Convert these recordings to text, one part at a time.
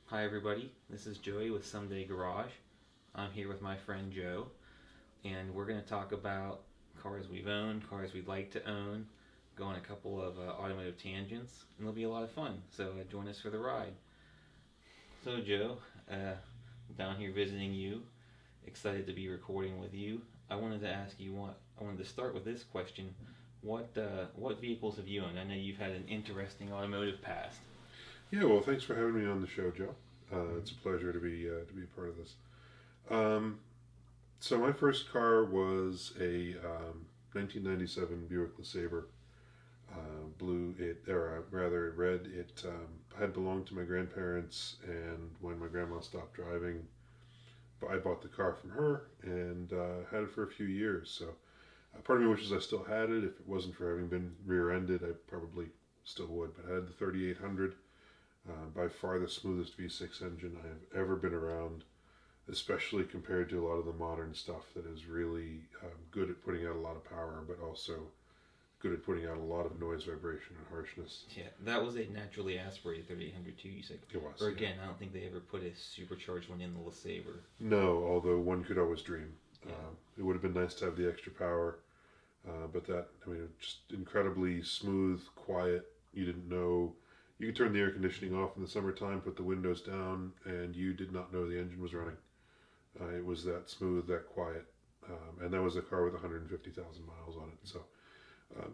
Hi everybody, this is Joey with Someday Garage. I'm here with my friend Joe, and we're going to talk about cars we've owned, cars we'd like to own, go on a couple of automotive tangents, and it'll be a lot of fun. So join us for the ride. So Joe, down here visiting you, excited to be recording with you. I wanted to ask you what. I wanted to start with this question: what vehicles have you owned? I know you've had an interesting automotive past. Yeah, well, thanks for having me on the show, Joe. It's a pleasure to be a part of this. Um, so my first car was a 1997 Buick LeSabre, blue. Or rather red. It had belonged to my grandparents, and when my grandma stopped driving, I bought the car from her and had it for a few years. So part of me wishes I still had it. If it wasn't for having been rear-ended, I probably still would. But I had the 3800. By far the smoothest V6 engine I have ever been around, especially compared to a lot of the modern stuff that is really good at putting out a lot of power, but also good at putting out a lot of noise, vibration, and harshness. Yeah, that was a naturally aspirated 3800 too, you said. It was. Or Yeah. again, I don't think they ever put a supercharged one in the LeSabre. No, although one could always dream. Yeah. It would have been nice to have the extra power, but just incredibly smooth, quiet. You didn't know. You could turn the air conditioning off in the summertime, put the windows down, and you did not know the engine was running. It was that smooth, that quiet, and that was a car with 150,000 miles on it. So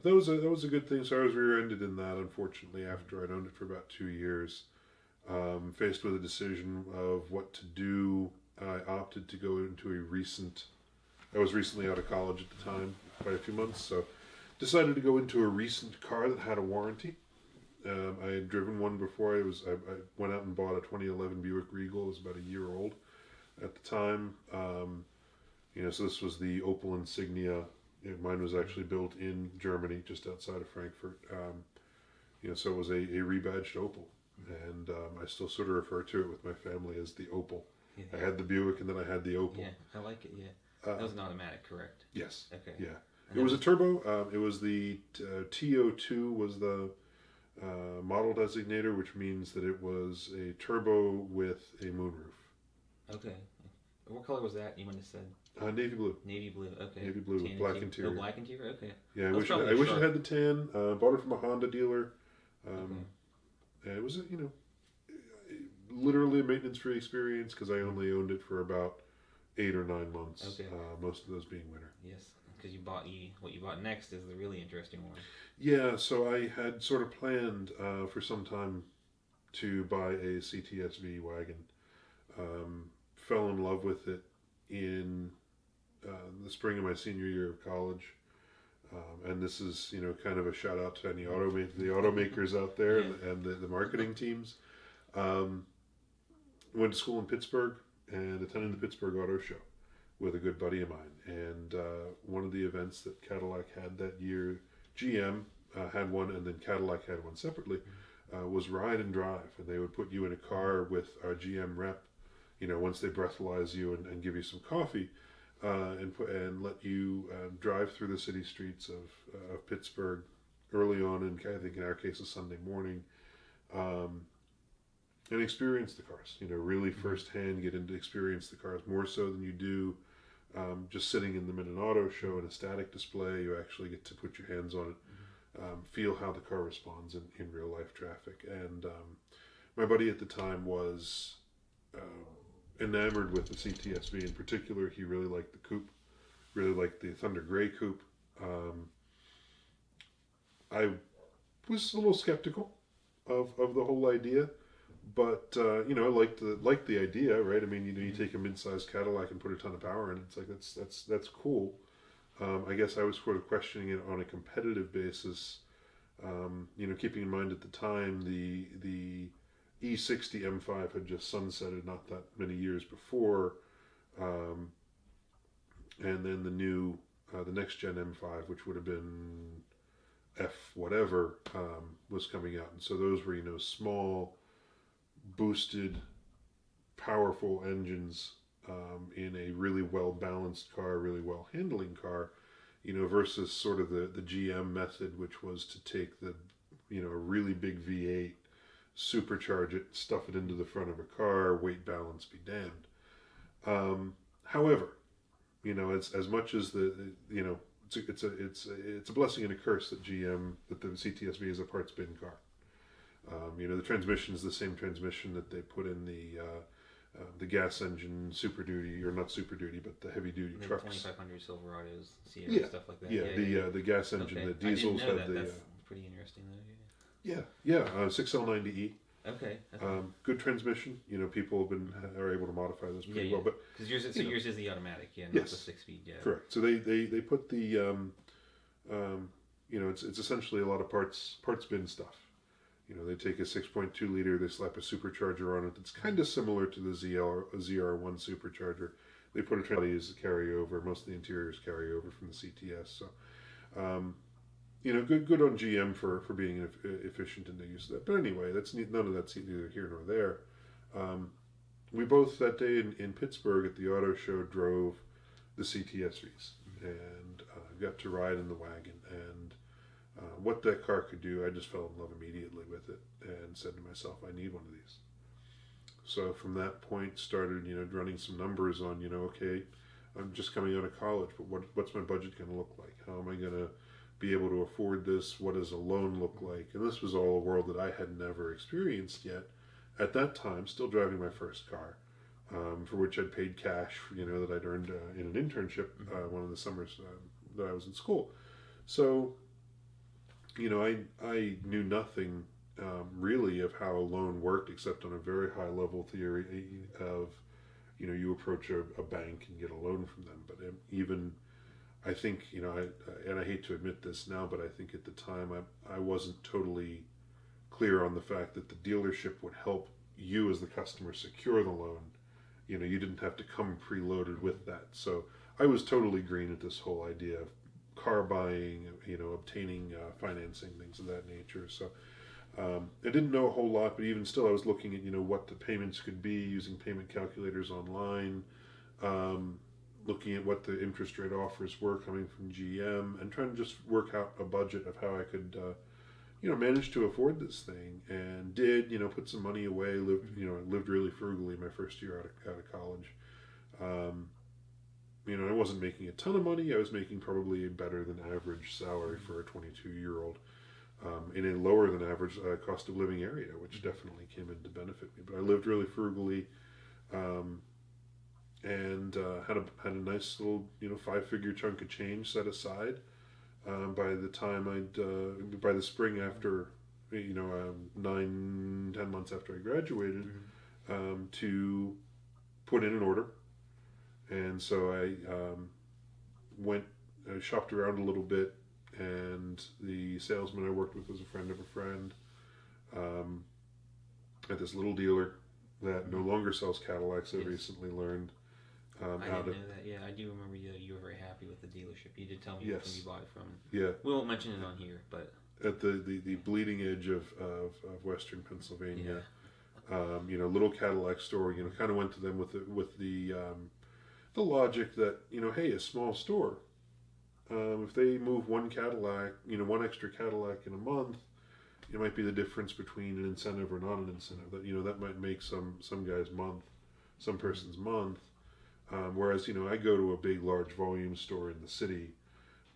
that was a good thing. So I was rear-ended in that, unfortunately, after I'd owned it for about 2 years. Faced with a decision of what to do, I opted to go into a recent. I was recently out of college at the time by a few months, so decided to go into a recent car that had a warranty. I had driven one before. I went out and bought a 2011 Buick Regal. It was about a year old at the time. So this was the Opel Insignia. Mine was actually built in Germany, just outside of Frankfurt. So it was a rebadged Opel, and I still sort of refer to it with my family as the Opel. Yeah. I had the Buick, and then I had the Opel. Yeah, I like it. Yeah, that was an automatic, correct? Yes. Okay. Yeah. It was a turbo. It was the TO2 was the model designator, which means that it was a turbo with a moonroof. Okay. What color was that? You might have said Navy blue. navy blue. Okay. Navy blue with black interior. Oh, black interior. Okay. Yeah, That's I wish it had the tan. Bought it from a Honda dealer. Okay. It was literally a maintenance-free experience because I only owned it for about 8 or 9 months. Okay. Most of those being winter. Yes, because what you bought next is the really interesting one. Yeah, so I had sort of planned for some time to buy a CTSV wagon. Fell in love with it in the spring of my senior year of college. And this is, kind of a shout out to any the automakers out there, Yeah. and the marketing teams. Went to school in Pittsburgh and attended the Pittsburgh Auto Show with a good buddy of mine. And one of the events that Cadillac had that year, GM had one, and then Cadillac had one separately, was Ride and Drive. And they would put you in a car with our GM rep, once they breathalyze you and give you some coffee, and let you drive through the city streets of Pittsburgh early on, and I think in our case a Sunday morning, and experience the cars. Really firsthand get into experience the cars more so than you do just sitting in them in an auto show in a static display. You actually get to put your hands on it, feel how the car responds in real life traffic. And my buddy at the time was enamored with the CTSV. In particular, he really liked the coupe, really liked the Thunder Gray coupe. I was a little skeptical of the whole idea, but I liked the idea, right? I mean, you take a mid-sized Cadillac and put a ton of power in it. It's like that's cool. I guess I was sort of questioning it on a competitive basis. Keeping in mind at the time the E60 M5 had just sunsetted not that many years before, and then the next gen M5, which would have been F whatever, was coming out, and so those were small, boosted, powerful engines in a really well balanced car, really well handling car, versus sort of the GM method, which was to take a really big V8 supercharge it, stuff it into the front of a car, weight balance be damned. However, as much as it's a blessing and a curse that the CTSV is a parts bin car. The transmission is the same transmission that they put in the gas engine Super Duty, or not Super Duty, but the heavy duty trucks. 2500 Silverados, Sierra, stuff like that. The gas engine, okay. The diesels I didn't know have that. the. That's pretty interesting, though. 6L90E. Okay. Good transmission. People are able to modify those pretty well. But because yours is the automatic, not yes, the 6-speed. Yeah. Correct. So they put the it's essentially a lot of parts bin stuff. They take a 6.2 liter, they slap a supercharger on it. It's kind of similar to the ZR1 supercharger. They put a trailer as a carryover. Most of the interiors carry over from the CTS. So, good on GM for being efficient in the use of that. But anyway, none of that's neither here nor there. We both that day in Pittsburgh at the auto show drove the CTSVs and got to ride in the wagon. And what that car could do, I just fell in love immediately with it and said to myself, I need one of these. So from that point, started running some numbers on okay, I'm just coming out of college, but what's my budget going to look like? How am I going to be able to afford this? What does a loan look like? And this was all a world that I had never experienced yet. At that time, still driving my first car, for which I'd paid cash, that I'd earned in an internship one of the summers that I was in school. So, I knew nothing really of how a loan worked, except on a very high level theory of, you approach a bank and get a loan from them. But even, I think, and I hate to admit this now, but I think at the time I wasn't totally clear on the fact that the dealership would help you as the customer secure the loan. You didn't have to come preloaded with that. So I was totally green at this whole idea of car buying, obtaining financing, things of that nature. So I didn't know a whole lot, but even still I was looking at, what the payments could be using payment calculators online, looking at what the interest rate offers were coming from GM, and trying to just work out a budget of how I could, manage to afford this thing, and did, put some money away, lived really frugally my first year out of college. I wasn't making a ton of money. I was making probably a better than average salary for a 22-year-old in a lower than average cost of living area, which definitely came in to benefit me. But I lived really frugally, and had a nice little 5-figure chunk of change set aside. By the spring after 9-10 months after I graduated, to put in an order. And so I shopped around a little bit, and the salesman I worked with was a friend of a friend at this little dealer that no longer sells Cadillacs. I recently learned. I didn't know that. Yeah, I do remember you were very happy with the dealership. You did tell me when you bought it from. Yeah. We won't mention it on here, but at the bleeding edge of Western Pennsylvania, little Cadillac store. Kind of went to them with the logic that hey, a small store. If they move one Cadillac, one extra Cadillac in a month, it might be the difference between an incentive or not an incentive. That might make some guy's month, some person's month. Whereas, I go to a big, large volume store in the city,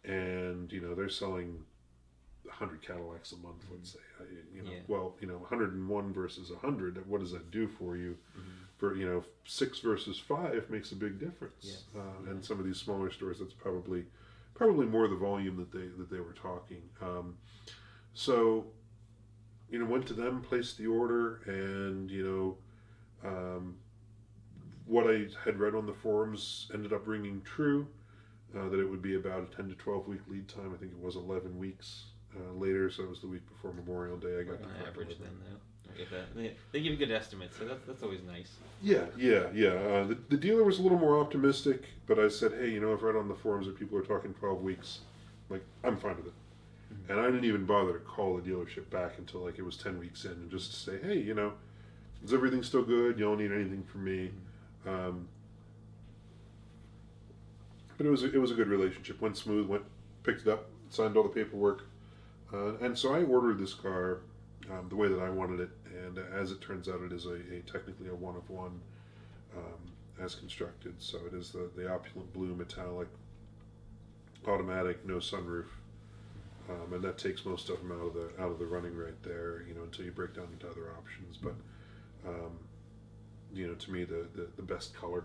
and, they're selling 100 Cadillacs a month, let's say. 101 versus 100, what does that do for you? For, 6 versus 5 makes a big difference. And some of these smaller stores, that's probably more the volume that they were talking. So, went to them, placed the order, and, what I had read on the forums ended up ringing true, that it would be about a 10 to 12 week lead time. I think it was 11 weeks later, so it was the week before Memorial Day. I got on average then, though. They give you good estimates, so that's always nice. Yeah. The dealer was a little more optimistic, but I said, hey, I've read on the forums that people are talking 12 weeks. I'm fine with it. And I didn't even bother to call the dealership back until it was 10 weeks in, and just to say, hey, is everything still good? You don't need anything from me. But it was a good relationship. Went smooth. Picked it up, signed all the paperwork, and so I ordered this car the way that I wanted it, and as it turns out, it is a technically a one of one as constructed. So it is the opulent blue metallic, automatic, no sunroof, and that takes most of them out of the running right there. Until you break down into other options. But to me, the best color.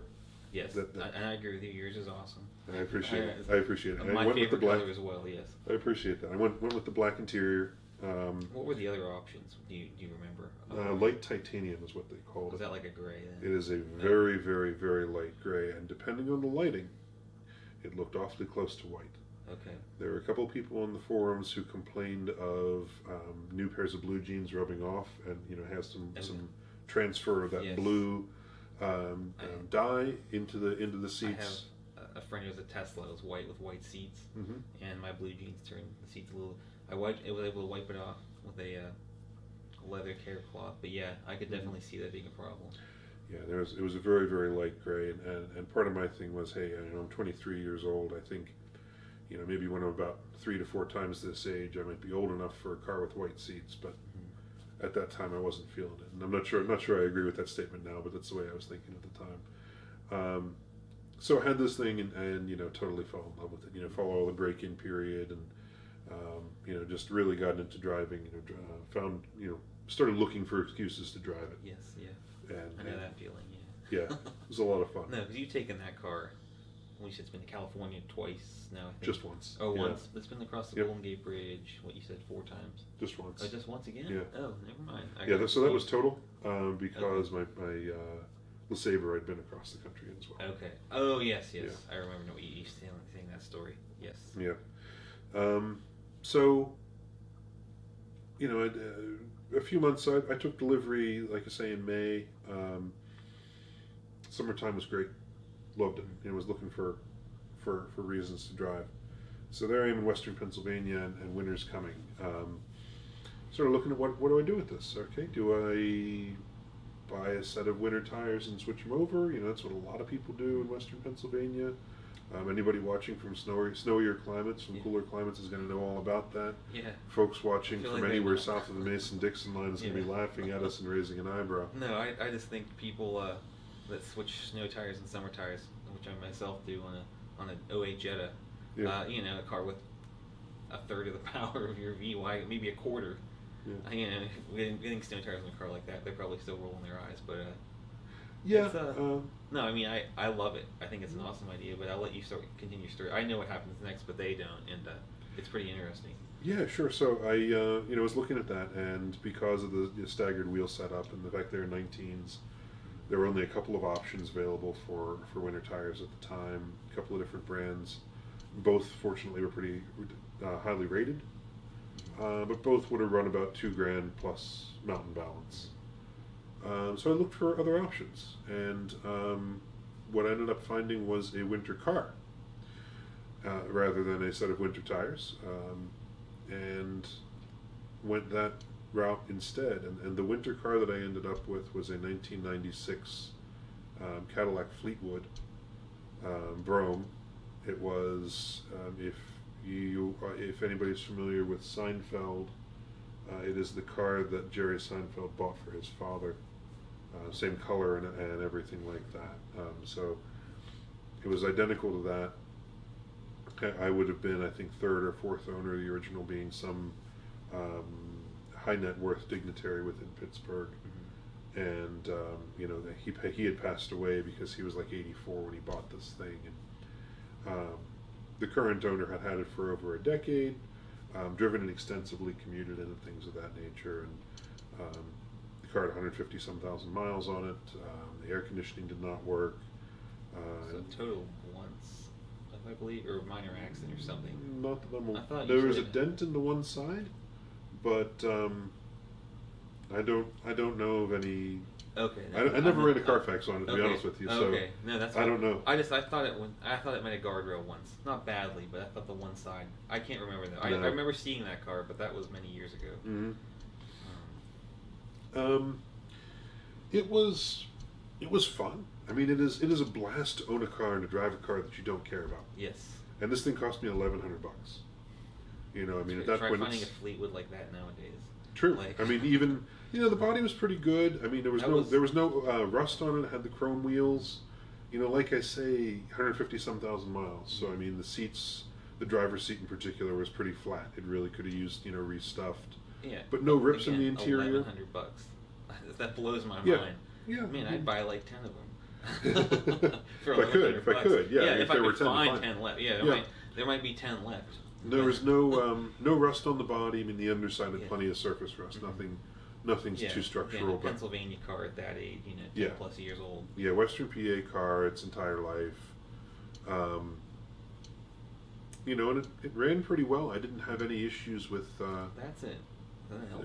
Yes, and I agree with you. Yours is awesome. And I appreciate it. I appreciate it. My I went favorite with the black color as well. Yes. I appreciate that. I went with the black interior. What were the other options? Do you remember? Light titanium is what they called it. Was that like a gray then? It is a very, very, very light gray, and depending on the lighting, it looked awfully close to white. Okay. There were a couple of people on the forums who complained of new pairs of blue jeans rubbing off, and has some transfer of that blue dye into the seats. I have a friend who has a Tesla. It was white with white seats, and my blue jeans turned the seats a little. I was able to wipe it off with a leather care cloth, but yeah, I could definitely see that being a problem. Yeah, it was a very, very light gray, and part of my thing was, hey, I'm 23 years old. I think, maybe when I'm about 3 to 4 times this age, I might be old enough for a car with white seats, but at that time I wasn't feeling it, and I'm not sure I agree with that statement now, but that's the way I was thinking at the time. So I had this thing and totally fell in love with it. Follow all the break-in period and just really got into driving. Found started looking for excuses to drive it. Yes, yeah. And I know that feeling. Yeah, it was a lot of fun. No, because you've taken that car. We said it's been to California twice now. I think. Just once. Oh, once. It's been across the Golden Gate Bridge. What you said 4 times. Just once. Oh, just once again. Yeah. Oh, never mind. So that was total because my LeSabre I'd been across the country as well. Okay. Oh yes. Yeah. I remember you saying that story. Yes. Yeah. So, a few months I took delivery, like I say, in May. Summertime was great. Loved it. Was looking for reasons to drive. So there I am in Western Pennsylvania, and winter's coming. Sort of looking at what do I do with this? Okay, do I buy a set of winter tires and switch them over? That's what a lot of people do in Western Pennsylvania. Anybody watching from snowier climates, from cooler climates, is going to know all about that. Yeah. Folks watching from anywhere south of the Mason-Dixon line is going to be laughing at us and raising an eyebrow. No, I just think people that switch snow tires and summer tires, which I myself do on an 08 Jetta, a car with a third of the power of your VY, maybe a quarter. Yeah. Getting snow tires in a car like that, they're probably still rolling their eyes, but no, I mean I love it. I think it's an awesome idea, but I'll let you continue your story. I know what happens next, but they don't, and it's pretty interesting. Yeah, sure. So I was looking at that, and because of the staggered wheel setup and the fact they're 19s, there were only a couple of options available for winter tires at the time. A couple of different brands, both fortunately were pretty highly rated, but both would have run about $2,000 plus mountain balance. So I looked for other options, and what I ended up finding was a winter car rather than a set of winter tires, and went that route instead. And the winter car that I ended up with was a 1996 Cadillac Fleetwood Brougham. It was, if anybody's familiar with Seinfeld, it is the car that Jerry Seinfeld bought for his father. Same color and everything like that. So it was identical to that. I would have been, I think, 3rd or 4th owner, the original being some high net worth dignitary within Pittsburgh. And he had passed away because he was like 84 when he bought this thing. And the current owner had it for over a decade, driven it extensively, commuted in and things of that nature. And the car had 150-some thousand miles on it. The air conditioning did not work. So total once, I believe, or minor accident or something. Not that I'm aware. There was a dent in the one side, but I don't know of any. Okay. I never ran a Carfax on it, to be honest with you. So okay. No, that's fine. I don't know. I thought it made a guardrail once, not badly, but I thought the one side. I can't remember that. No. I remember seeing that car, but that was many years ago. Mm-hmm. It was fun. I mean, it is a blast to own a car and to drive a car that you don't care about. Yes. And this thing cost me $1,100. I mean, at that try point, finding a Fleetwood like that nowadays. True. Like, I mean, even the body was pretty good. I mean, there was no rust on it. It had the chrome wheels. Like I say, 150 some thousand miles. So I mean, the seats, the driver's seat in particular, was pretty flat. It really could have used restuffed. Yeah. But no rips in the interior. $1,100. That blows my Yeah. mind. Yeah. Man, I'd buy like 10 of them. If I could, yeah. If I there were could 10 find 10 left, there might be 10 left. There was no rust on the body. I mean, the underside had plenty of surface rust. Mm-hmm. Nothing's too structural. A Pennsylvania car at that age, 10 plus years old. Yeah, Western PA car its entire life. And it ran pretty well. I didn't have any issues with. That's it.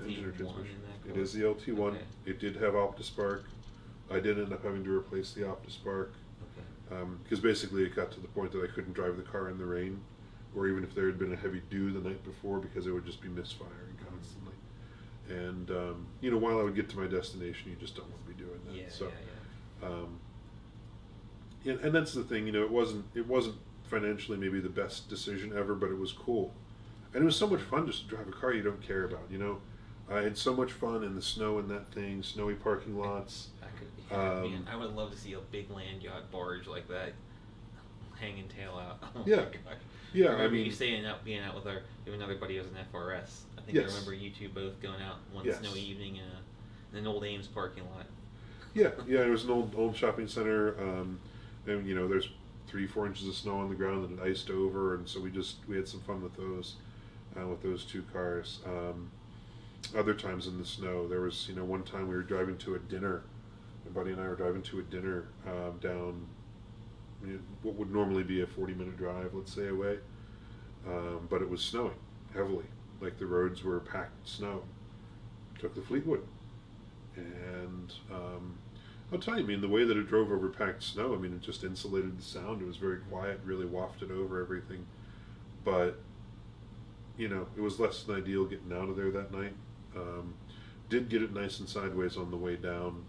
Engine or transmission. It It is the LT1. Okay. It did have OptiSpark. I did end up having to replace the OptiSpark because basically it got to the point that I couldn't drive the car in the rain, or even if there had been a heavy dew the night before, because it would just be misfiring constantly. And while I would get to my destination, you just don't want to be doing that. And that's the thing. It wasn't financially maybe the best decision ever, but it was cool, and it was so much fun just to drive a car you don't care about. I had so much fun in the snow in that thing, snowy parking lots. I would love to see a big land yacht barge like that, hanging tail out. Oh Yeah. my gosh. Yeah, I remember you being out with another buddy who was an FRS. I think I remember you two both going out one snowy evening in an old Ames parking lot. Yeah, it was an old shopping center, and there's 3-4 inches of snow on the ground that it iced over, and so we had some fun with those two cars. Other times in the snow, there was one time we were driving to a dinner. My buddy and I were driving to a dinner down what would normally be a 40-minute drive, let's say, away, but it was snowing heavily. Like the roads were packed with snow. Took the Fleetwood, and I'll tell you, I mean, the way that it drove over packed snow, I mean, it just insulated the sound. It was very quiet, really wafted over everything, but it was less than ideal getting out of there that night. Did get it nice and sideways on the way down.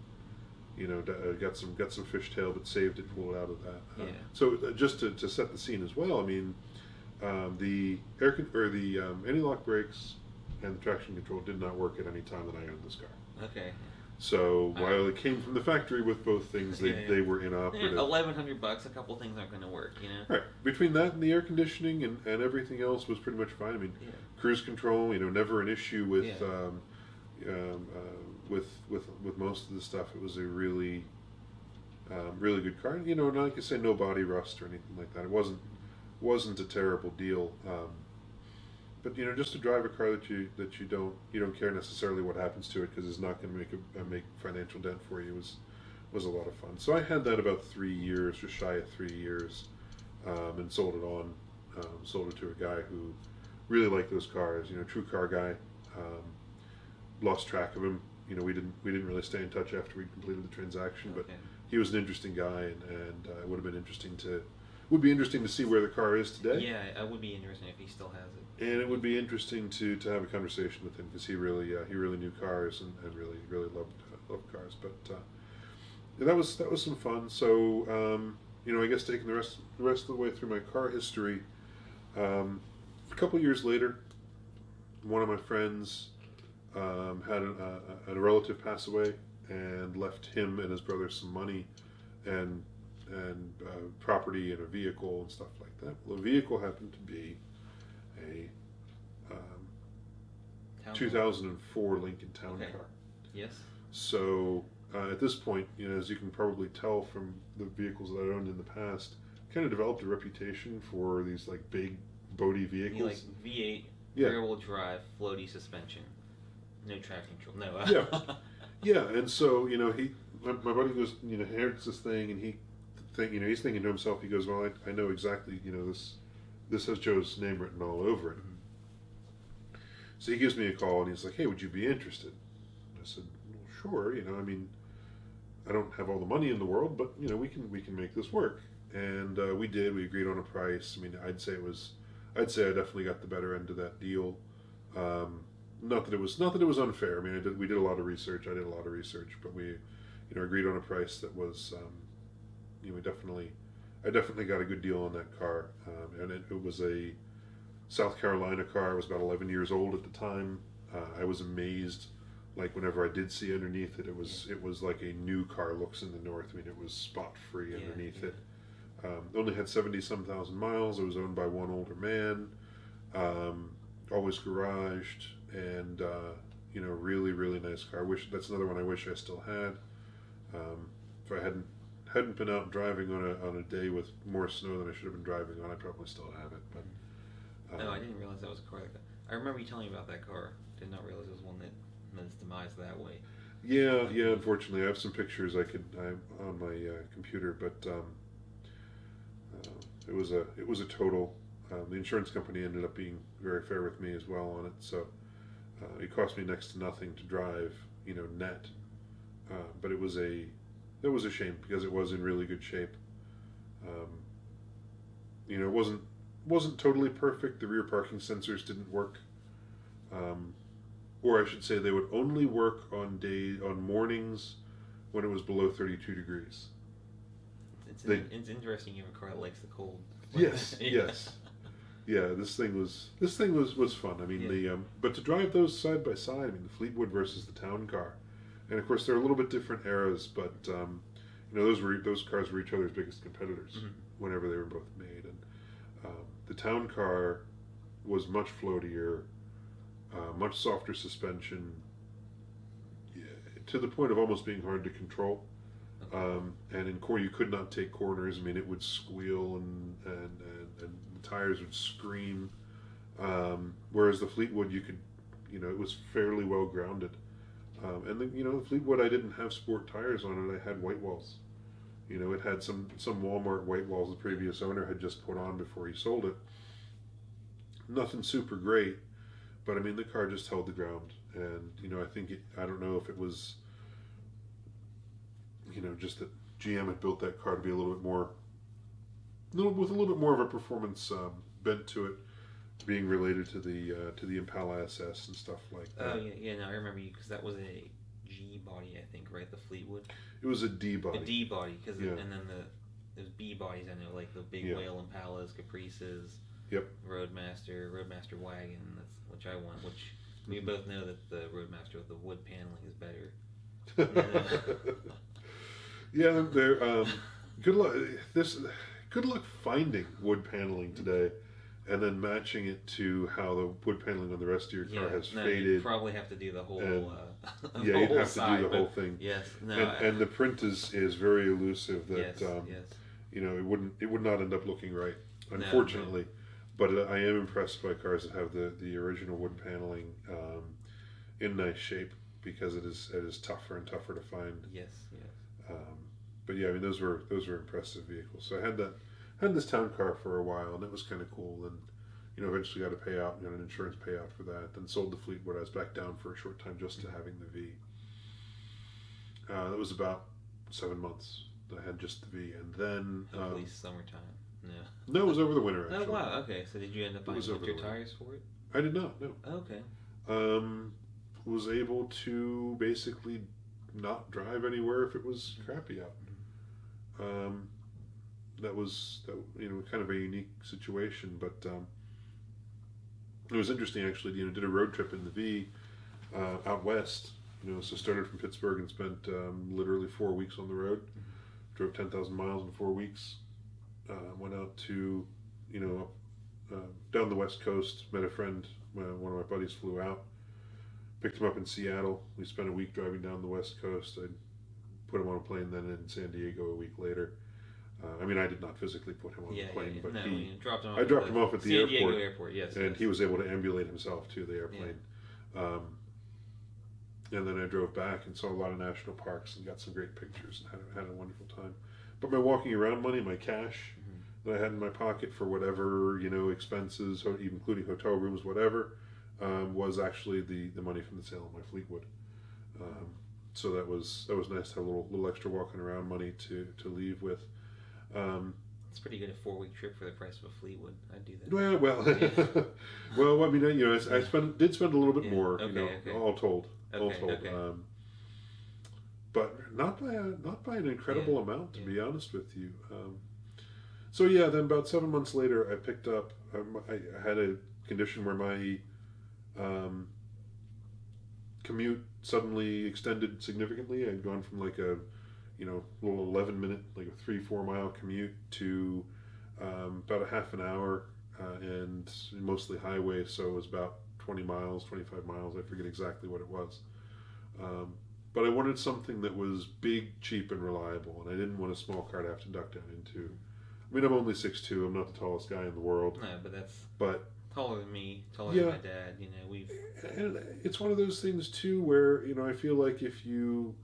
Got some fishtail, but saved it, pulled it out of that. So just to set the scene as well, I mean, the anti-lock brakes and the traction control did not work at any time that I owned this car. Okay. So while it came from the factory with both things, they were inoperative. $1,100, a couple things aren't going to work, Right. Between that and the air conditioning and everything else was pretty much fine. I mean, cruise control, never an issue with with most of the stuff. It was a really good car. Like I say, no body rust or anything like that. It wasn't a terrible deal. But just to drive a car that you don't care necessarily what happens to it, because it's not going to make financial dent for you, was a lot of fun. So I had that about 3 years, just shy of 3 years, and sold it on. Sold it to a guy who really liked those cars. True car guy. Lost track of him. We didn't really stay in touch after we completed the transaction, but he was an interesting guy, and it would be interesting to see where the car is today. Yeah, it would be interesting if he still has it. And it would be interesting to have a conversation with him, because he really knew cars and really loved cars. But that was some fun. So I guess taking the rest of the way through my car history, a couple years later, one of my friends had a relative pass away and left him and his brother some money and property and a vehicle and stuff like that. Well, the vehicle happened to be a 2004 Lincoln Town Car. Yes. So at this point, as you can probably tell from the vehicles that I owned in the past, kind of developed a reputation for these like big, boaty vehicles. Like V8, rear-wheel drive, floaty suspension, no traction control. No. Yeah, and so my buddy goes, inherits this thing, and he's thinking to himself, he goes, well, I know exactly, this has Joe's name written all over it. So he gives me a call, and he's like, hey, would you be interested? I said, well, sure. I mean, I don't have all the money in the world, but we can make this work. And we did. We agreed on a price. I mean, I'd say I definitely got the better end of that deal. Not that it was unfair. I mean, we did a lot of research. I did a lot of research, but we, agreed on a price that was, I definitely got a good deal on that car. And it was a South Carolina car. It was about 11 years old at the time. I was amazed. Like whenever I did see underneath it, it was like a new car looks in the north. I mean, it was spot free underneath it. Only had 70-some thousand miles. It was owned by one older man. Always garaged, and really really nice car. That's another one I wish I still had. If I hadn't been out driving on a day with more snow than I should have been driving on, I probably still have it. But no, I didn't realize that was a car like that. I remember you telling me about that car. Did not realize it was one that met its demise that way. Yeah. Unfortunately, I have some pictures I on my computer, but it was a total. The insurance company ended up being very fair with me as well on it, so it cost me next to nothing to drive, net. But it was a shame because it was in really good shape. It wasn't totally perfect. The rear parking sensors didn't work, or I should say, they would only work on mornings when it was below 32 degrees. It's interesting you have a car that likes the cold. Yes, yes. Yeah, this thing was fun. I mean, but to drive those side by side, I mean, the Fleetwood versus the town car, and of course they're a little bit different eras, but those cars were each other's biggest competitors whenever they were both made, and the town car was much floatier, much softer suspension, to the point of almost being hard to control. And in core, you could not take corners. I mean, it would squeal and the tires would scream. Whereas the Fleetwood, you could, it was fairly well grounded. And the Fleetwood, I didn't have sport tires on it. I had white walls. It had some Walmart white walls the previous owner had just put on before he sold it. Nothing super great, but I mean, the car just held the ground. And, I think I don't know if it was, just that GM had built that car to be with a little bit more of a performance bent to it, being related to the Impala SS and stuff like that. Oh yeah, no, I remember you because that was a G body, I think, right? The Fleetwood. It was a D body. A D body, and then there's B bodies. I know, like the big whale Impalas, Caprices. Yep. Roadmaster Wagon. That's which I want. Which we both know that the Roadmaster with the wood paneling is better. Yeah, good luck. Good luck finding wood paneling today, and then matching it to how the wood paneling on the rest of your car has faded. You probably have to do the whole. You'd have to do the whole thing. Yes, and the print is very elusive. That yes. It would not end up looking right, unfortunately. No. But I am impressed by cars that have the original wood paneling in nice shape, because it is tougher and tougher to find. Yes. But yeah, I mean, those were impressive vehicles. So I had this town car for a while, and it was kind of cool. And eventually got a payout, got an insurance payout for that. Then sold the Fleetwood. I was back down for a short time just to having the V. That was about 7 months. I had just the V, and then hopefully summertime. No, it was over the winter. Actually. Oh wow, okay. So did you end up buying winter tires for it? I did not. No. Okay. Was able to basically not drive anywhere if it was crappy out. That was kind of a unique situation, but it was interesting actually. Did a road trip in the V out west. So started from Pittsburgh and spent literally 4 weeks on the road. Drove 10,000 miles in 4 weeks. Went out to down the West Coast. Met a friend. One of my buddies flew out. Picked him up in Seattle. We spent a week driving down the West Coast. I put him on a plane then in San Diego a week later. I mean, I did not physically put him on the plane, but you dropped him off. I dropped him off at the San Diego airport. Yes, and he was able to ambulate himself to the airplane. Yeah. And then I drove back and saw a lot of national parks and got some great pictures and had a wonderful time. But my walking around money, my cash that I had in my pocket for whatever expenses, including hotel rooms, whatever, was actually the money from the sale of my Fleetwood. So that was nice to have a little extra walking around money to leave with. It's pretty good, a 4-week trip for the price of a Fleetwood. I'd do that. Well, well. I mean, I did spend a little bit more. Okay. All told. But not by an incredible amount, to be honest with you. So yeah, then about 7 months later, I picked up. I had a condition where my commute suddenly extended significantly. I'd gone from like a, little 11-minute, like a 3-4 mile commute to about a half an hour, and mostly highway, so it was about 20 miles, 25 miles. I forget exactly what it was. But I wanted something that was big, cheap, and reliable, and I didn't want a small car to have to duck down into. I mean, I'm only 6'2". I'm not the tallest guy in the world. No, but that's but taller than me, taller than my dad. And it's one of those things too, where I feel like if you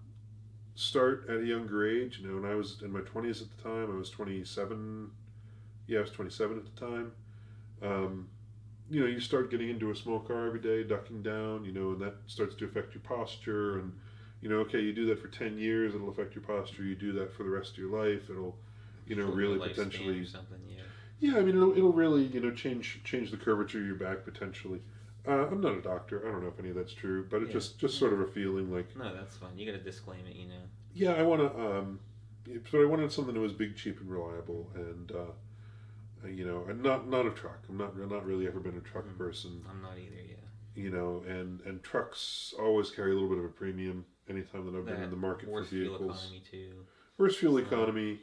start at a younger age, when I was in my 20s at the time, I was 27. Yeah, I was 27 at the time. You start getting into a small car every day, ducking down, and that starts to affect your posture. And, okay, you do that for 10 years, it'll affect your posture. You do that for the rest of your life, it'll, really potentially. Or something, yeah. Yeah, I mean, it'll really, change the curvature of your back potentially. I'm not a doctor. I don't know if any of that's true, but it's just sort of a feeling like. No, that's fine. You got to disclaim it, Yeah, I want to. But I wanted something that was big, cheap, and reliable, and and not a truck. I'm not really ever been a truck person. I'm not either. Yeah. And trucks always carry a little bit of a premium anytime that I've been in the market for vehicles. Fuel economy too. Worse fuel economy,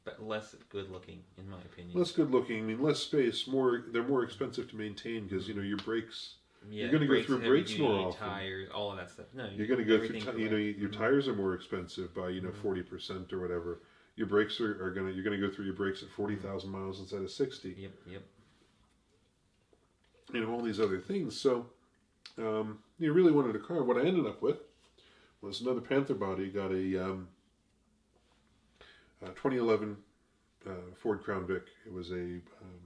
but less good looking, in my opinion. Less good looking. I mean, less space. They're more expensive to maintain because your brakes. Yeah, you're going to go through brakes more often. Tires, all of that stuff. No, you're going to go through. Your tires are more expensive by 40% or whatever. Your brakes you're going to go through your brakes at 40,000 miles instead of 60. Yep. All these other things. So, you really wanted a car. What I ended up with was another Panther body. Got a 2011 Ford Crown Vic. It was a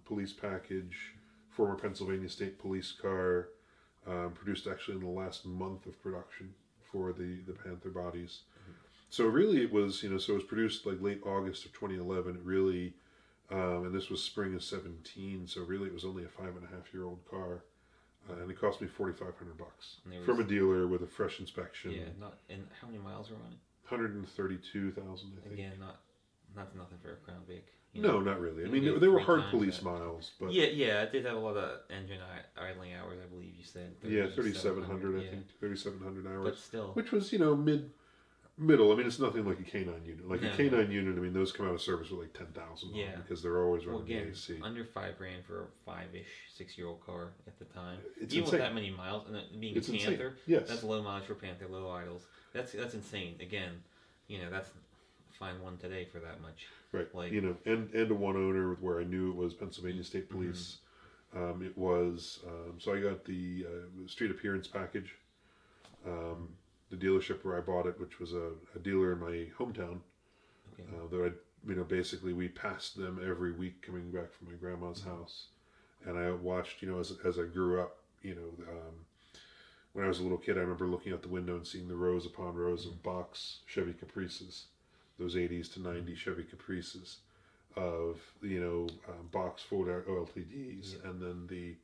police package, former Pennsylvania State Police car, produced actually in the last month of production for the Panther bodies. So really it was, so it was produced like late August of 2011. It really, and this was spring of 17, so really it was only a 5.5-year-old car. And it cost me $4,500 from a dealer with a fresh inspection. Yeah, and how many miles were on it? 132,000, I think. Again, not nothing for a Crown Vic. No, not really. I mean, they were hard police miles, but yeah, it did have a lot of engine idling hours, I believe you said. 3,700, I think, 3,700 hours. But still, which was middle. I mean, it's nothing like a K9 unit. Like a K9 unit, I mean, those come out of service with like 10,000 because they're always running the AC. Under $5,000 for a 5-ish, 6-year-old car at the time. It's even insane. with that many miles, and being it's a Panther, yes. That's low mileage for Panther, low idles. That's insane. Again, that's find one today for that much. Right. And a one owner where I knew it was Pennsylvania State Police. It was so I got the street appearance package. The dealership where I bought it, which was a dealer in my hometown, that I basically we passed them every week coming back from my grandma's house, and I watched as I grew up, when I was a little kid, I remember looking out the window and seeing the rows upon rows of box Chevy Caprices, those 80s to 90s Chevy Caprices, of box Ford OLTDs, and then the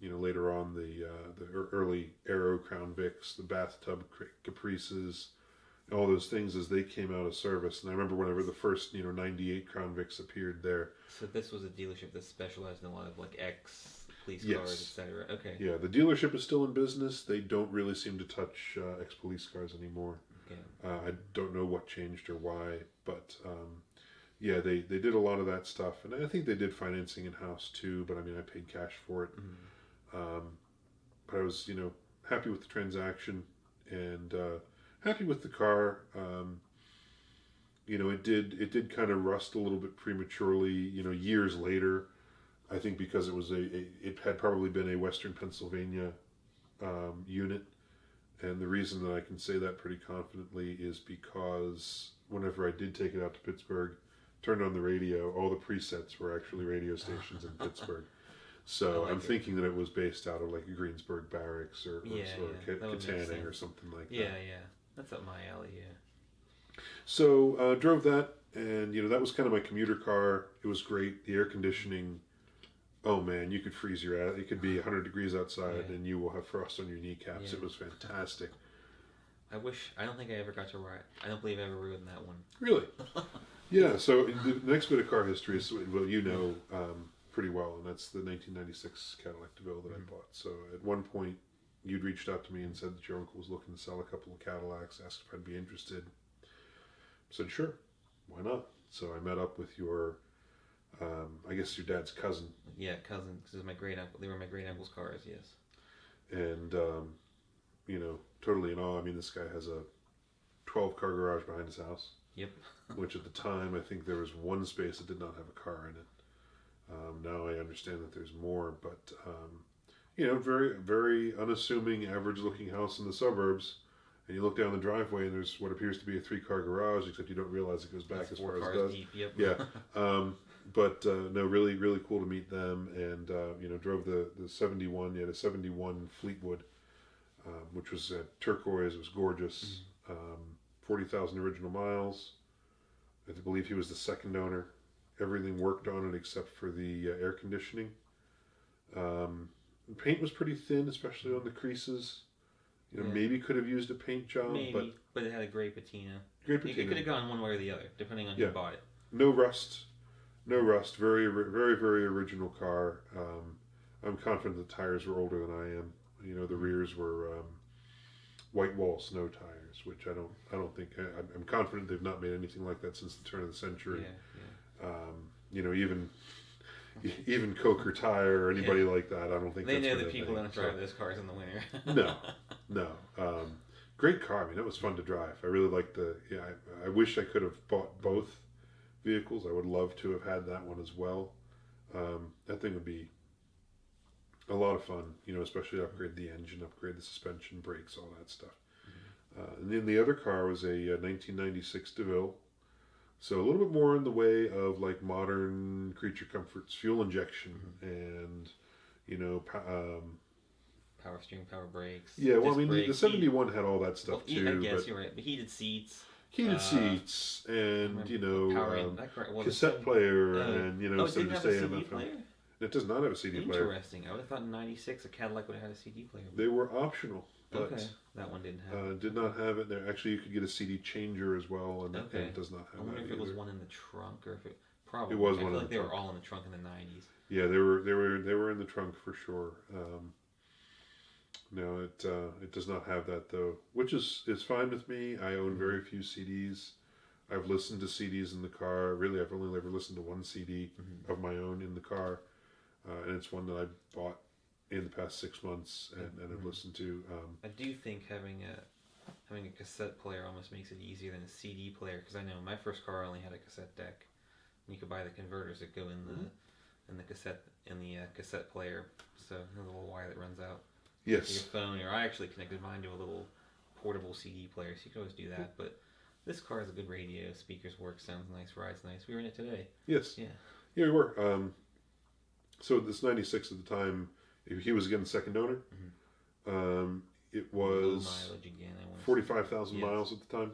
later on the early Aero Crown Vics, the bathtub Caprices, all those things as they came out of service. And I remember whenever the first 98 Crown Vics appeared there. So this was a dealership that specialized in a lot of like ex-police cars, etc. Okay. Yeah, the dealership is still in business. They don't really seem to touch ex-police cars anymore. Okay. I don't know what changed or why, but they did a lot of that stuff, and I think they did financing in-house too, but I mean I paid cash for it. But I was happy with the transaction and happy with the car. It did kind of rust a little bit prematurely years later, I think, because it had probably been a Western Pennsylvania unit. And the reason that I can say that pretty confidently is because whenever I did take it out to Pittsburgh, turned on the radio, all the presets were actually radio stations in Pittsburgh. So I'm thinking that it was based out of like a Greensburg Barracks or Katanning or something like that. Yeah, that's up my alley. Yeah. So drove that, and that was kind of my commuter car. It was great. The air conditioning. Oh man, you could freeze your ass. It could be 100 degrees outside, and you will have frost on your kneecaps. Yeah. It was fantastic. I don't think I ever got to ride. I don't believe I ever rode in that one. Really? Yeah. So the next bit of car history is pretty well, and that's the 1996 Cadillac DeVille that I bought. So at one point, you'd reached out to me and said that your uncle was looking to sell a couple of Cadillacs, asked if I'd be interested. I said, sure, why not? So I met up with your, I guess your dad's cousin. Yeah, cousin, because my great uncle. They were my great uncle's cars. Yes. And, you know, totally in awe. I mean, this guy has a 12-car garage behind his house. Yep. Which at the time, I think there was one space that did not have a car in it. Now I understand that there's more, but, you know, very, very unassuming, average-looking house in the suburbs. And you look down the driveway, and there's what appears to be a 3-car garage, except you don't realize it goes back as far as it does. Deep, yep. Yeah. But no, really, really cool to meet them. And, you know, drove the 71, you had a 71 Fleetwood, which was turquoise. It was gorgeous. 40,000 original miles. I believe he was the second owner. Everything worked on it except for the air conditioning. The paint was pretty thin, especially on the creases. You know, maybe could have used a paint job, but it had a gray patina. Great patina. It could have gone one way or the other, depending on who bought it. No rust. No rust. Very, very, very original car. I'm confident the tires were older than I am. You know, the rears were white wall snow tires, which I don't think. I'm confident they've not made anything like that since the turn of the century. Yeah. You know, even Coker Tire or anybody like that, I don't think they that's know that people don't drive those cars in the No. winter. Great car. I mean, it was fun to drive. I really liked I wish I could have bought both vehicles. I would love to have had that one as well. That thing would be a lot of fun, you know, especially upgrade the engine, upgrade the suspension, brakes, all that stuff. And then the other car was a 1996 DeVille. So a little bit more in the way of like modern creature comforts, fuel injection, and, you know, power steering, power brakes. Yeah, well, I mean, the 71 had all that stuff too. I guess you're right. But heated seats. Heated seats, and, you know, cassette player, and, you know, instead of just AM FM. It does not have a CD player. Interesting. I would have thought in '96 a Cadillac would have had a CD player. They were optional. But, okay, that one didn't have it. Did not have it there. Actually, you could get a CD changer as well, and it does not have that. I wonder if it was one in the trunk, or if it probably. It was one. I feel like they were all in the trunk in the '90s. Yeah, they were in the trunk for sure. No, it does not have that though, which is fine with me. I own very few CDs. I've listened to CDs in the car. Really, I've only ever listened to one CD of my own in the car, and it's one that I bought in the past 6 months and I've listened to. I do think having a cassette player almost makes it easier than a CD player, because I know my first car only had a cassette deck. And you could buy the converters that go in the cassette player, so there's a little wire that runs out. Yes. To your phone, or I actually connected mine to a little portable CD player, so you can always do that. But this car has a good radio, speakers work, sounds nice, rides nice. We were in it today. Yes. Yeah. Yeah, we were. So this 96 at the time, he was again the second owner. It was mileage again. 45,000 miles at the time,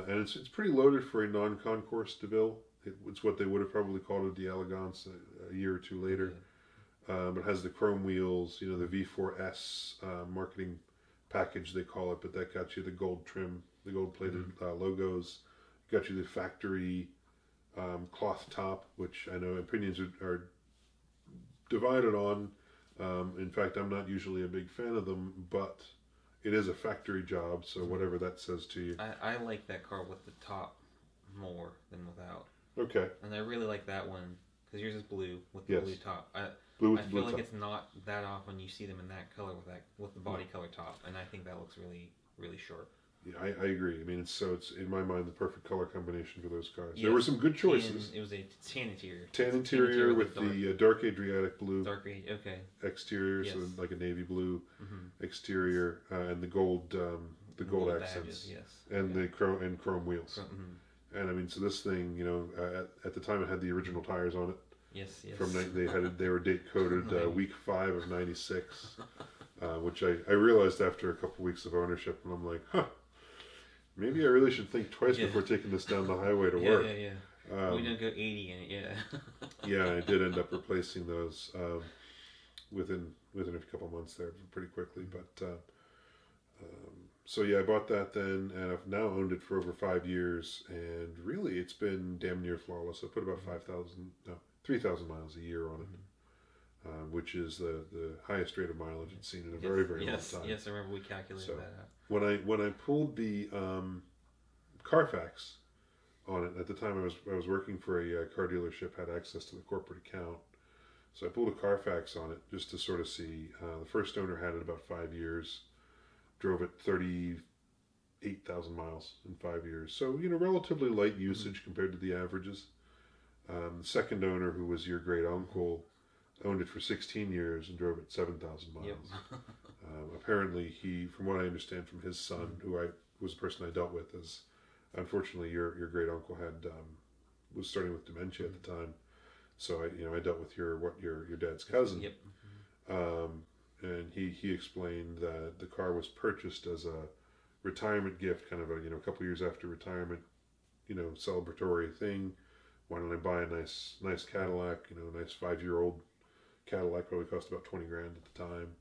and it's pretty loaded for a non-concourse DeVille. It's what they would have probably called a d'Elegance a year or two later. But it has the chrome wheels, you know, the V4S marketing package they call it, but that got you the gold trim, the gold plated logos, got you the factory cloth top, which I know opinions are divided on. In fact, I'm not usually a big fan of them, but it is a factory job, so whatever that says to you. I like that car with the top more than without. Okay. And I really like that one, because yours is blue with the blue top. I feel like it's not that often you see them in that color with the body color top, and I think that looks really, really sharp. Yeah, I agree. I mean, it's in my mind the perfect color combination for those cars. Yes. There were some good choices. It was a tan interior. Tan interior with the dark Adriatic blue. Okay. Exterior, so like a navy blue exterior, and the gold accents, badges, yes. And the chrome wheels. And I mean, so this thing, you know, at the time it had the original tires on it. Yes. They were date coded week 5 of '96, which I realized after a couple weeks of ownership, and I'm like, maybe I really should think twice before taking this down the highway to work. Yeah. We don't go 80 in it, Yeah, I did end up replacing those within a couple months there, pretty quickly. But so yeah, I bought that then, and I've now owned it for over 5 years, and really it's been damn near flawless. I put about 3,000 miles a year on which is the highest rate of mileage it's seen in a very, very long time. Yes, I remember we calculated that out. When I pulled the Carfax on it, at the time I was working for a car dealership, had access to the corporate account. So I pulled a Carfax on it just to sort of see. The first owner had it about 5 years, drove it 38,000 miles in 5 years. So, relatively light usage compared to the averages. The second owner, who was your great uncle, owned it for 16 years and drove it 7,000 miles. Yep. Apparently, from what I understand from his son, who was the person I dealt with, is unfortunately your great uncle was starting with dementia at the time. So I dealt with your dad's cousin. Yep. And he explained that the car was purchased as a retirement gift, kind of a couple years after retirement, celebratory thing. Why don't I buy a nice Cadillac? A nice 5-year-old Cadillac, probably cost about $20,000 at the time.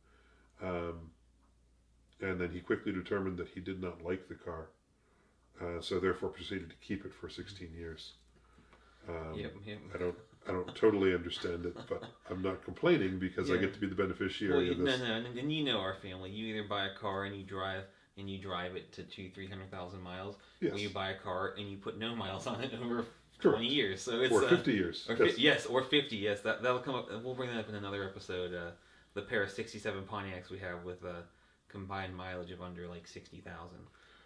And then he quickly determined that he did not like the car, so therefore proceeded to keep it for 16 years. Yep. I don't totally understand it, but I'm not complaining because I get to be the beneficiary of this. No, and our family. You either buy a car and you drive it to 200,000-300,000 miles, yes. Or you buy a car and you put no miles on it over 20 years. So it's or 50 years. Or 50. Yes, that'll come up. We'll bring that up in another episode. The pair of '67 Pontiacs we have with combined mileage of under like 60,000.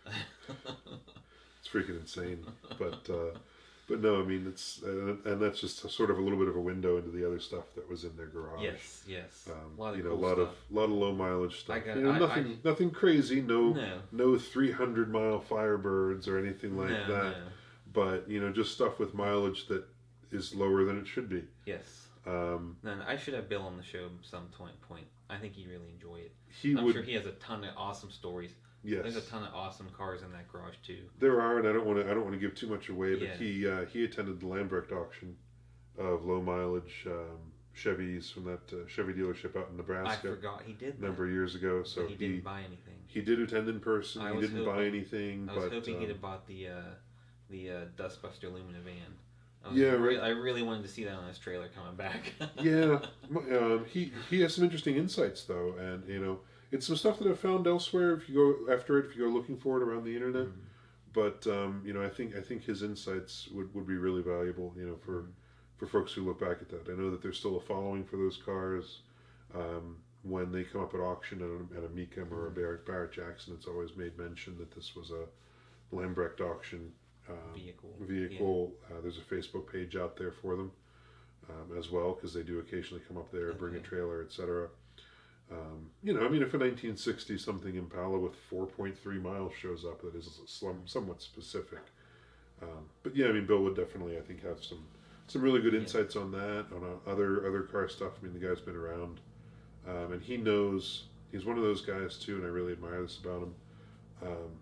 It's freaking insane, but no, I mean and that's just sort of a little bit of a window into the other stuff that was in their garage. Yes. A lot of low mileage stuff. Nothing crazy. No 300-mile Firebirds or anything like that. No. But just stuff with mileage that is lower than it should be. Yes. I should have Bill on the show at some point. I think he'd really enjoy it. I'm sure he has a ton of awesome stories. Yes. There's a ton of awesome cars in that garage too. There are, and I don't want to give too much away, but he attended the Lambrecht auction of low mileage Chevys from that Chevy dealership out in Nebraska. I forgot he did that. A number of years ago. So but he didn't buy anything. He did attend in person. He didn't buy anything. I was hoping he'd have bought the Dustbuster Lumina van. I really wanted to see that on his trailer coming back. He has some interesting insights though, and it's some stuff that I've found elsewhere. If you go looking for it around the internet, but I think his insights would be really valuable. For folks who look back at that, I know that there's still a following for those cars. When they come up at auction at a Mecum or a Barrett Jackson, it's always made mention that this was a Lambrecht auction vehicle. Yeah. There's a Facebook page out there for them as well, because they do occasionally come up there, bring a trailer, etc. If a 1960 something Impala with 4.3 miles shows up, that is somewhat specific. But Bill would definitely, I think, have some really good insights on that, on other car stuff. The guy's been around, and he knows. He's one of those guys too, and I really admire this about him.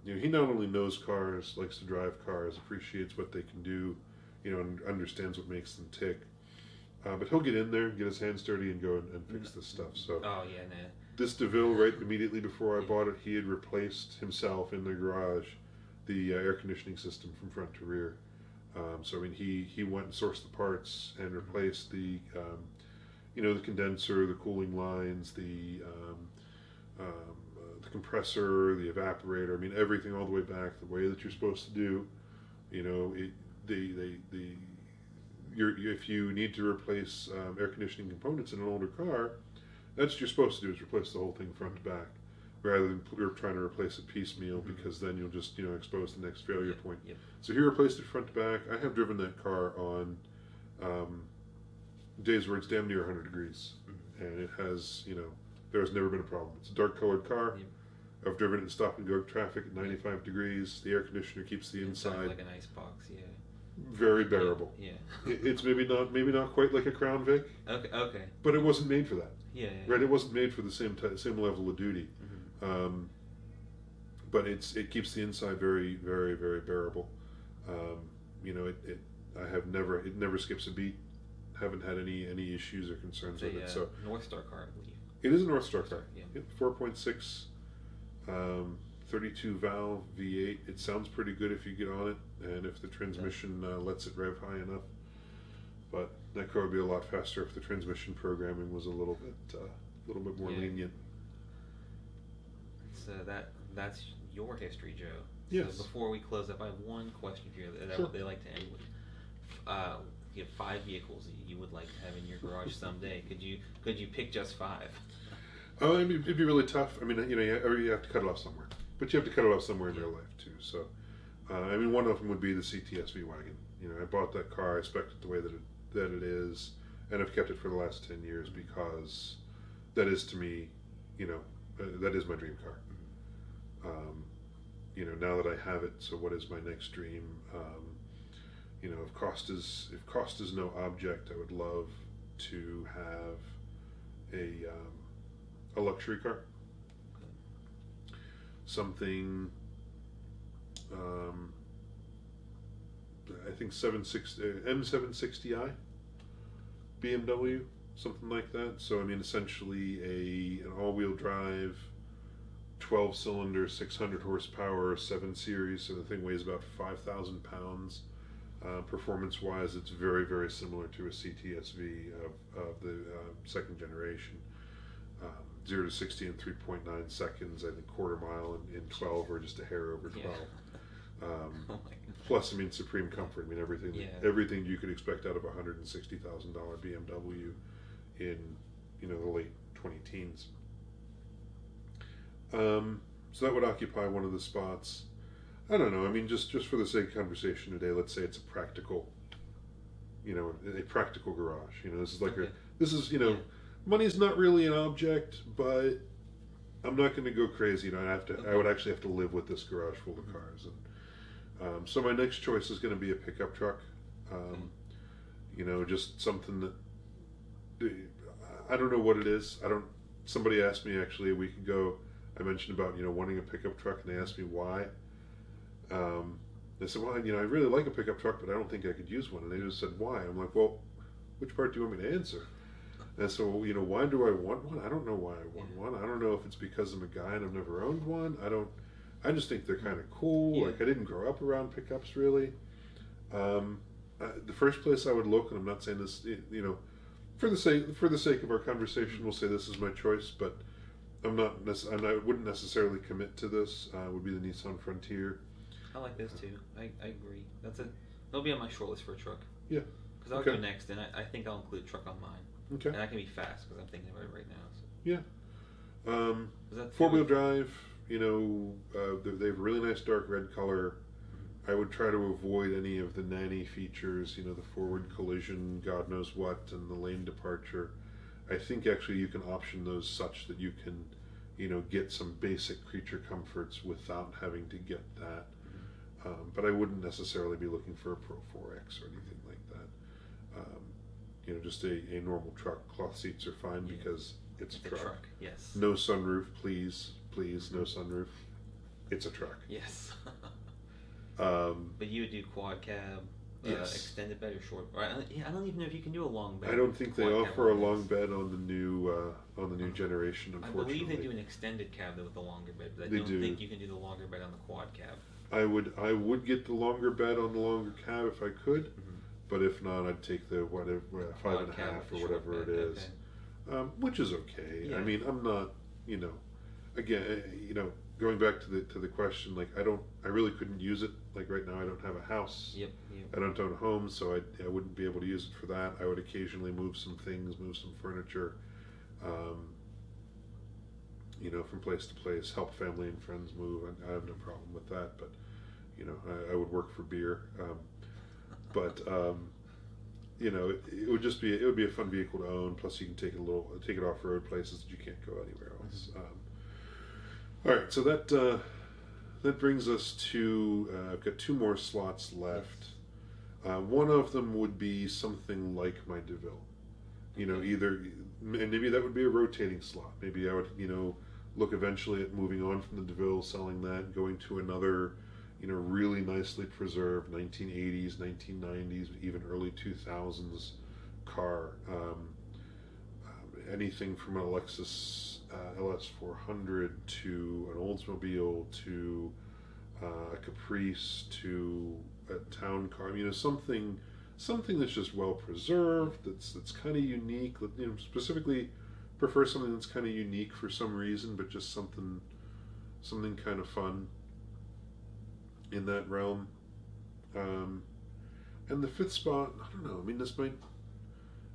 He not only knows cars, likes to drive cars, appreciates what they can do, and understands what makes them tick. But he'll get in there, get his hands dirty, and go and fix this stuff. So, this DeVille, right immediately before I bought it, he had replaced himself in the garage the air conditioning system from front to rear. He went and sourced the parts and replaced the condenser, the cooling lines, the compressor, the evaporator. Everything all the way back the way that you're supposed to do. If you need to replace air conditioning components in an older car, that's what you're supposed to do, is replace the whole thing front to back, rather than trying to replace it piecemeal, because then you'll just expose the next failure point. Yep. So he replaced it front to back. I have driven that car on days where it's damn near 100 degrees, and it has there has never been a problem. It's a dark colored car. Yep. I've driven it in stop and go traffic at 95 degrees. The air conditioner keeps the inside like an ice box. very bearable. Yeah. It's maybe not quite like a Crown Vic. Okay. But it wasn't made for that. Yeah. Right. It wasn't made for the same level of duty. But it keeps the inside very, very, very bearable. It never skips a beat. Haven't had any issues or concerns with it. So North Star car, I believe. It is a North Star car. Yeah. 4.6, 32 valve V8. It sounds pretty good if you get on it, and if the transmission lets it rev high enough. But that car would be a lot faster if the transmission programming was a little bit more lenient. So that's your history, Joe. Yes. So before we close up, I have one question for you that Sure. they like to end with. You have 5 vehicles that you would like to have in your garage someday. Could you pick just 5? Oh, I mean, it'd be really tough. I mean, you have to cut it off somewhere, but you have to cut it off somewhere in real life too. So, I mean, one of them would be the CTSV wagon. I bought that car. I spec'd it the way that it is, and I've kept it for the last 10 years because that is, to me, that is my dream car. Now that I have it, so what is my next dream? If cost is no object, I would love to have a luxury car. Something, I think M760i BMW, something like that. So I mean, essentially an all-wheel drive, 12-cylinder, 600 horsepower, 7 Series. So the thing weighs about 5,000 pounds. Performance-wise, it's very, very similar to a CTSV of the second generation. 0 to 60 in 3.9 seconds. I think quarter mile in 12, or just a hair over 12. Yeah. Plus, I mean, supreme comfort. I mean, everything you could expect out of a $160,000 BMW in the late 20 teens. So that would occupy one of the spots. I don't know. I mean, just for the sake of conversation today, let's say it's a practical garage. This is like money's not really an object, but I'm not going to go crazy. I would actually have to live with this garage full of cars. And so my next choice is going to be a pickup truck. Just something that I don't know what it is. Somebody asked me actually a week ago. I mentioned about wanting a pickup truck, and they asked me why. They said, well, I really like a pickup truck, but I don't think I could use one. And they just said, why? I'm like, well, which part do you want me to answer? And so, why do I want one? I don't know why I want one. I don't know if it's because I'm a guy and I've never owned one. I just think they're kind of cool. Yeah. Like, I didn't grow up around pickups really. The first place I would look, and I'm not saying this, for the sake of our conversation, we'll say this is my choice, but I wouldn't necessarily commit to this. Would be the Nissan Frontier. I like this too. I agree. It'll be on my short list for a truck. Yeah. Because I'll go next, and I think I'll include a truck on mine. Okay. And I can be fast because I'm thinking about it right now. So. Yeah. 4-wheel drive. They have a really nice dark red color. I would try to avoid any of the nanny features. The forward collision, God knows what, and the lane departure. I think actually you can option those such that you can, get some basic creature comforts without having to get that. But I wouldn't necessarily be looking for a Pro 4X or anything like that. Just a normal truck. Cloth seats are fine because it's a truck. Yes. No sunroof, please, no sunroof. It's a truck. Yes. But you would do quad cab, yes. Extended bed or short. I don't even know if you can do a long bed. I don't think they offer a long bed on the new generation. Unfortunately, I believe they do an extended cab with a longer bed, but I don't think you can do the longer bed on the quad cab. I would get the longer bed on the longer cab if I could, but if not, I'd take the 5.5 or whatever it is, which is okay. Yeah. I mean, I'm not, again, going back to the question, like I really couldn't use it. Like right now, I don't have a house. Yep. I don't own a home, so I wouldn't be able to use it for that. I would occasionally move some things, move some furniture, from place to place, help family and friends move. I have no problem with that, but I would work for beer. But it would be a fun vehicle to own. Plus, you can take it off road places that you can't go anywhere else. All right, so that brings us to I've got 2 more slots left. One of them would be something like my DeVille. Either, and maybe that would be a rotating slot. Maybe I would look eventually at moving on from the DeVille, selling that, going to another really nicely preserved 1980s, 1990s, even early 2000s car. Anything from an Lexus LS400 to an Oldsmobile to a Caprice to a town car. Something something that's just well preserved, that's kind of unique. Specifically prefer something that's kind of unique for some reason, but just something kind of fun in that realm. And the fifth spot, I don't know. I mean, this might,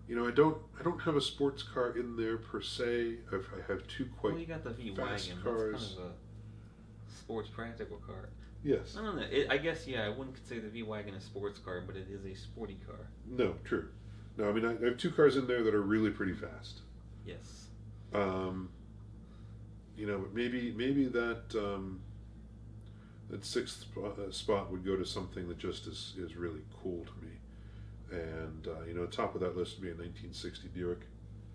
I don't have a sports car in there per se. I have two quite Well, you got the V fast wagon. cars. That's kind of a sports practical car. Yes. I don't know. I guess I wouldn't consider the V wagon a sports car, but it is a sporty car. No, true. No, I mean I have two cars in there that are really pretty fast. Yes. But maybe that that sixth spot would go to something that just is really cool to me. And top of that list would be a 1960 Buick.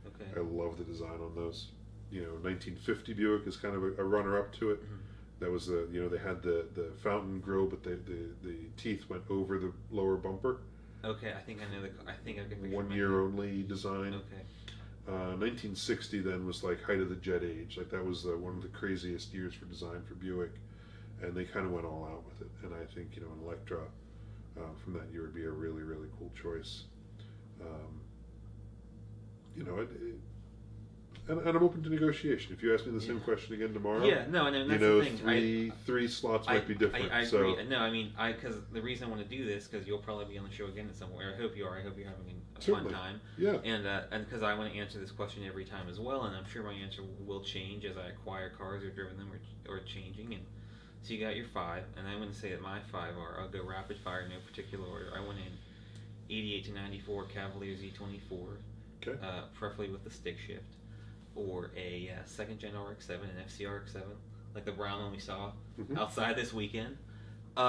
Okay. I love the design on those. 1950 Buick is kind of a runner-up to it. Mm-hmm. That was they had the fountain grille, but the teeth went over the lower bumper. Okay, I think I know I think I can picture 1 year only design. Okay. 1960 then was like height of the jet age. Like that was one of the craziest years for design for Buick, and they kind of went all out with it. And I think an Electra from that year would be a really, really cool choice. And I'm open to negotiation. If you ask me the same question again tomorrow, yeah, no, and that's the thing. Three slots might be different. I agree. So. No, I mean, because the reason I want to do this because you'll probably be on the show again at some point. I hope you are. I hope you're having a Certainly. fun time. Yeah. And because I want to answer this question every time as well, and I'm sure my answer will change as I acquire cars or driven them or changing. And so you got your 5, and I'm going to say that my 5 are. I'll go rapid fire, no particular order. I went in 88 to 94 Cavalier Z24, Okay. preferably with the stick shift. Or a second-gen RX-7, an FCR RX-7, like the brown one we saw outside this weekend. The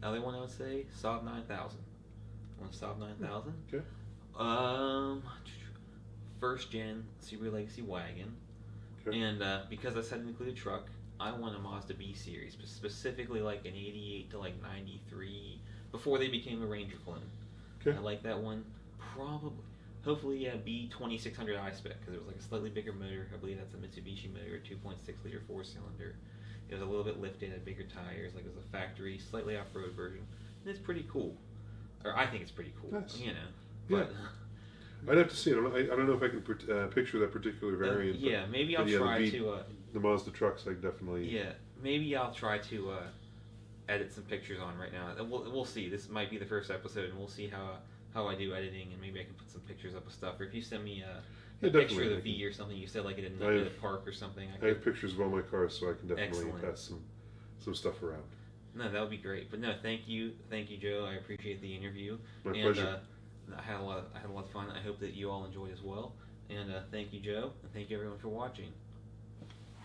other one I would say, Saab 9000. One Saab 9000. Okay. First-gen Subaru Legacy wagon. Okay. And because I said it included truck, I want a Mazda B series, specifically like an 88 to like 93, before they became a Ranger clone. Okay. I like that one. Hopefully, B2600 I-Spec, because it was like a slightly bigger motor. I believe that's a Mitsubishi motor, 2.6 liter 4-cylinder. It was a little bit lifted, had bigger tires, like it was a factory, slightly off-road version. And it's pretty cool. Or I think it's pretty cool, Nice. But, I'd have to see it. I don't know if I can picture that particular variant. Maybe I'll try to... the Mazda trucks, I definitely... Yeah, maybe I'll try to edit some pictures on right now. And we'll see. This might be the first episode, and we'll see how I do editing, and maybe I can put some pictures up of stuff. Or if you send me a picture of the V or something, you said like it at a park or something. I have pictures of all my cars, so I can definitely pass some stuff around. No, that would be great. But no, thank you, Joe. I appreciate the interview. My pleasure. I had a lot of fun. I hope that you all enjoyed as well. And thank you, Joe, and thank you everyone for watching.